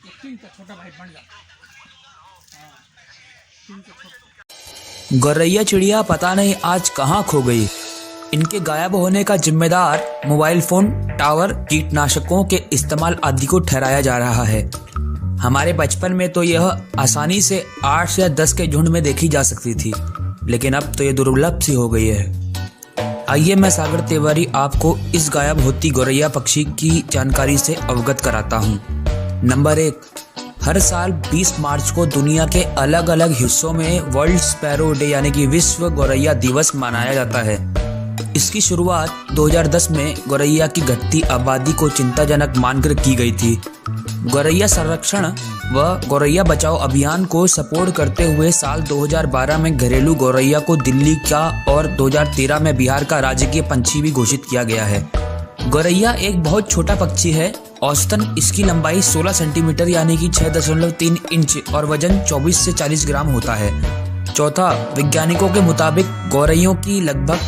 छोटा भाई बन जा। हाँ, गौरैया चिड़िया पता नहीं आज कहाँ खो गई। इनके गायब होने का जिम्मेदार मोबाइल फोन टावर, कीटनाशकों के इस्तेमाल आदि को ठहराया जा रहा है। हमारे बचपन में तो यह आसानी से 8 या 10 के झुंड में देखी जा सकती थी, लेकिन अब तो ये दुर्लभ सी हो गई है। आइए मैं सागर तिवारी आपको इस गायब होती गौरैया पक्षी की जानकारी से अवगत कराता हूँ। नंबर 1, हर साल 20 मार्च को दुनिया के अलग अलग हिस्सों में वर्ल्ड स्पैरो डे यानी कि विश्व गौरैया दिवस मनाया जाता है। इसकी शुरुआत 2010 में गौरैया की घटती आबादी को चिंताजनक मानकर की गई थी। गौरैया संरक्षण व गौरैया बचाओ अभियान को सपोर्ट करते हुए साल 2012 में घरेलू गौरैया को दिल्ली का और 2013 में बिहार का राजकीय पंछी भी घोषित किया गया है। गौरैया एक बहुत छोटा पक्षी है। औसतन इसकी लंबाई 16 सेंटीमीटर यानी कि 6.3 इंच और वजन 24 से 40 ग्राम होता है। चौथा, वैज्ञानिकों के मुताबिक गौरैयों की लगभग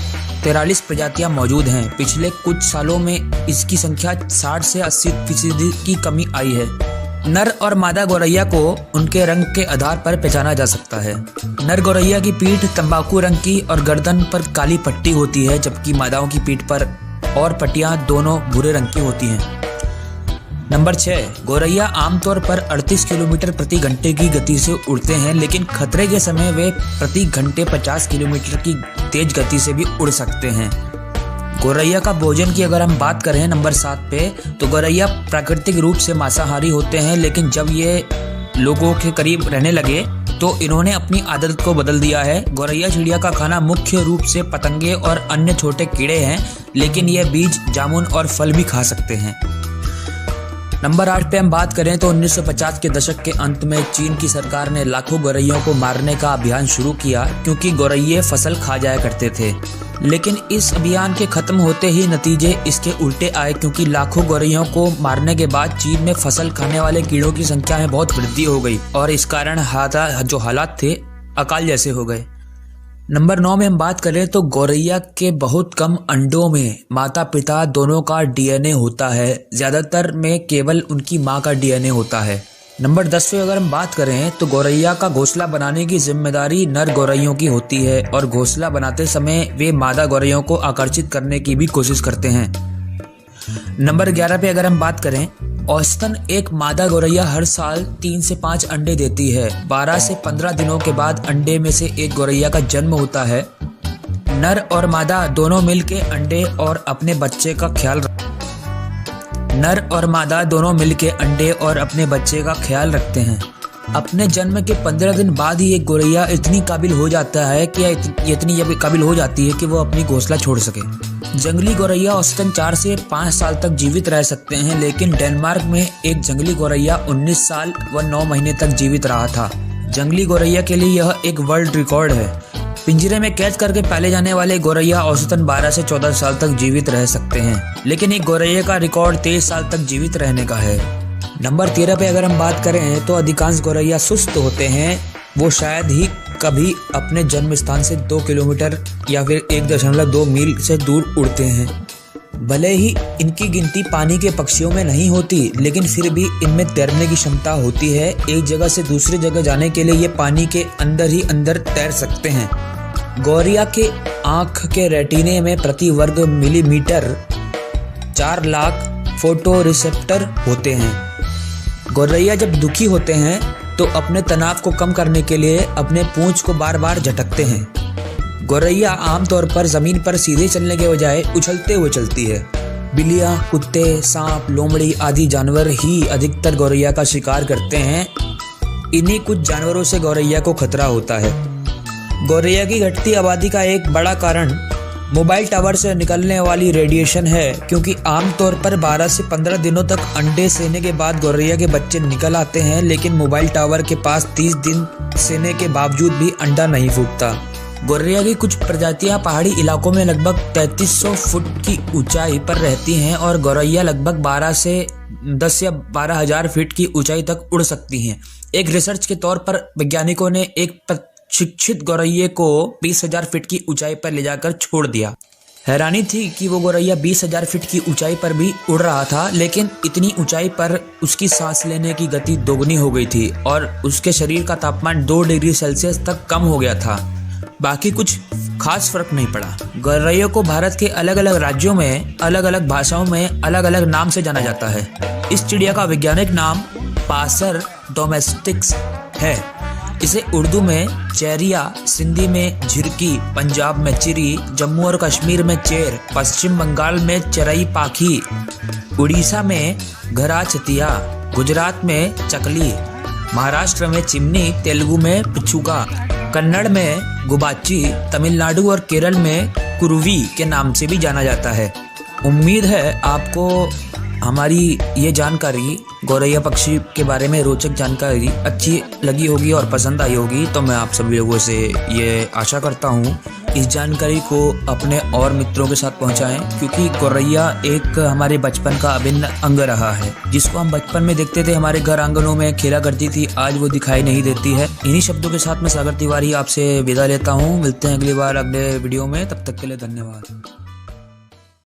43 प्रजातियां मौजूद हैं। पिछले कुछ सालों में इसकी संख्या 60 से 80% की कमी आई है। नर और मादा गौरैया को उनके रंग के आधार पर पहचाना जा सकता है। नर गौरैया की पीठ तंबाकू रंग की और गर्दन पर काली पट्टी होती है, जबकि मादाओं की पीठ पर और पट्टियां दोनों भूरे रंग की होती हैं। नंबर 6, गौरैया आमतौर पर 38 किलोमीटर प्रति घंटे की गति से उड़ते हैं, लेकिन खतरे के समय वे प्रति घंटे 50 किलोमीटर की तेज गति से भी उड़ सकते हैं। गौरैया का भोजन की अगर हम बात करें नंबर 7 पे, तो गौरैया प्राकृतिक रूप से मांसाहारी होते हैं, लेकिन जब ये लोगों के करीब रहने लगे तो इन्होंने अपनी आदत को बदल दिया है। गौरैया चिड़िया का खाना मुख्य रूप से पतंगे और अन्य छोटे कीड़े हैं, लेकिन ये बीज, जामुन और फल भी खा सकते हैं। नंबर 8 पे हम बात करें तो 1950 के दशक के अंत में चीन की सरकार ने लाखों गौरैयों को मारने का अभियान शुरू किया, क्योंकि गौरैये फसल खा जाया करते थे। लेकिन इस अभियान के खत्म होते ही नतीजे इसके उल्टे आए, क्योंकि लाखों गौरैयों को मारने के बाद चीन में फसल खाने वाले कीड़ों की संख्या में बहुत वृद्धि हो गई और इस कारण जो हालात थे अकाल जैसे हो गए। नंबर 9 में हम बात करें तो गौरैया के बहुत कम अंडों में माता पिता दोनों का डीएनए होता है। ज्यादातर में केवल उनकी मां का डीएनए होता है। नंबर 10 पे अगर हम बात करें तो गौरैया का घोंसला बनाने की जिम्मेदारी नर गौरैयों की होती है और घोंसला बनाते समय वे मादा गौरैयों को आकर्षित करने की भी कोशिश करते हैं। नंबर 11 पे अगर हम बात करें, औसतन एक मादा गौरैया हर साल 3 से 5 अंडे देती है। 12 से 15 दिनों के बाद अंडे में से एक गौरैया का जन्म होता है। नर और मादा दोनों मिलके अंडे और अपने बच्चे का ख्याल रखते हैं। अपने जन्म के 15 दिन बाद ही एक गौरैया इतनी काबिल हो जाता है कि इतनी काबिल हो जाती है कि वो अपनी घोंसला छोड़ सके। जंगली गौरैया औसतन 4 से 5 साल तक जीवित रह सकते हैं, लेकिन डेनमार्क में एक जंगली गौरैया 19 साल व 9 महीने तक जीवित रहा था। जंगली गौरैया के लिए यह एक वर्ल्ड रिकॉर्ड है। पिंजरे में कैद करके पाले जाने वाले गौरैया औसतन 12 से 14 साल तक जीवित रह सकते हैं, लेकिन एक गौरैया का रिकॉर्ड 23 साल तक जीवित रहने का है। नंबर 13 पे अगर हम बात करें तो अधिकांश गौरैया सुस्त होते हैं। वो शायद ही कभी अपने जन्म स्थान से 2 किलोमीटर या फिर 1.2 मील से दूर उड़ते हैं। भले ही इनकी गिनती पानी के पक्षियों में नहीं होती, लेकिन फिर भी इनमें तैरने की क्षमता होती है। एक जगह से दूसरी जगह जाने के लिए ये पानी के अंदर ही अंदर तैर सकते हैं। गौरैया के आँख के रेटिने में प्रति वर्ग मिलीमीटर 4 लाख फोटो रिसेप्टर होते हैं। गौरैया जब दुखी होते हैं तो अपने तनाव को कम करने के लिए अपने पूंछ को बार बार झटकते हैं। गौरैया आमतौर पर जमीन पर सीधे चलने के बजाय उछलते हुए चलती है। बिल्लियां, कुत्ते, सांप, लोमड़ी आदि जानवर ही अधिकतर गौरैया का शिकार करते हैं। इन्हीं कुछ जानवरों से गौरैया को खतरा होता है। गौरैया की घटती आबादी का एक बड़ा कारण मोबाइल टावर से निकलने वाली रेडिएशन है, क्योंकि आमतौर पर 12 से 15 दिनों तक अंडे सेने के बाद गौरैया के बच्चे निकल आते हैं, लेकिन मोबाइल टावर के पास 30 दिन सेने के बावजूद भी अंडा नहीं फूटता। गौरैया की कुछ प्रजातियां पहाड़ी इलाकों में लगभग 3300 फुट की ऊंचाई पर रहती हैं और गौरैया लगभग 12 से 10 या 12,000 फीट की ऊंचाई तक उड़ सकती हैं। एक रिसर्च के तौर पर वैज्ञानिकों ने एक शिक्षित गौरैये को 20,000 फीट की ऊंचाई पर ले जाकर छोड़ दिया। हैरानी थी कि वो गौरैया 20,000 फीट की ऊंचाई पर भी उड़ रहा था, लेकिन इतनी ऊंचाई पर उसकी सांस लेने की गति दोगुनी हो गई थी और उसके शरीर का तापमान 2 डिग्री सेल्सियस तक कम हो गया था। बाकी कुछ खास फर्क नहीं पड़ा। गौरैया को भारत के अलग अलग राज्यों में अलग अलग भाषाओं में अलग अलग नाम से जाना जाता है। इस चिड़िया का वैज्ञानिक नाम पासर डोमेस्टिक्स है। इसे उर्दू में चेरिया, सिंधी में झिरकी, पंजाब में चिरी, जम्मू और कश्मीर में चेर, पश्चिम बंगाल में चरई पाखी, उड़ीसा में घराचतिया, गुजरात में चकली, महाराष्ट्र में चिमनी, तेलुगु में पिछुगा, कन्नड़ में गुबाची, तमिलनाडु और केरल में कुरुवी के नाम से भी जाना जाता है। उम्मीद है आपको हमारी ये जानकारी गौरैया पक्षी के बारे में रोचक जानकारी अच्छी लगी होगी और पसंद आई होगी। तो मैं आप सभी लोगों से ये आशा करता हूँ इस जानकारी को अपने और मित्रों के साथ पहुँचाएं, क्योंकि गौरैया एक हमारे बचपन का अभिन्न अंग रहा है, जिसको हम बचपन में देखते थे, हमारे घर आंगनों में खेला करती थी। आज वो दिखाई नहीं देती है। इन्हीं शब्दों के साथ मैं सागर तिवारी आपसे विदा लेता हूँ। मिलते हैं अगली बार अगले वीडियो में, तब तक के लिए धन्यवाद।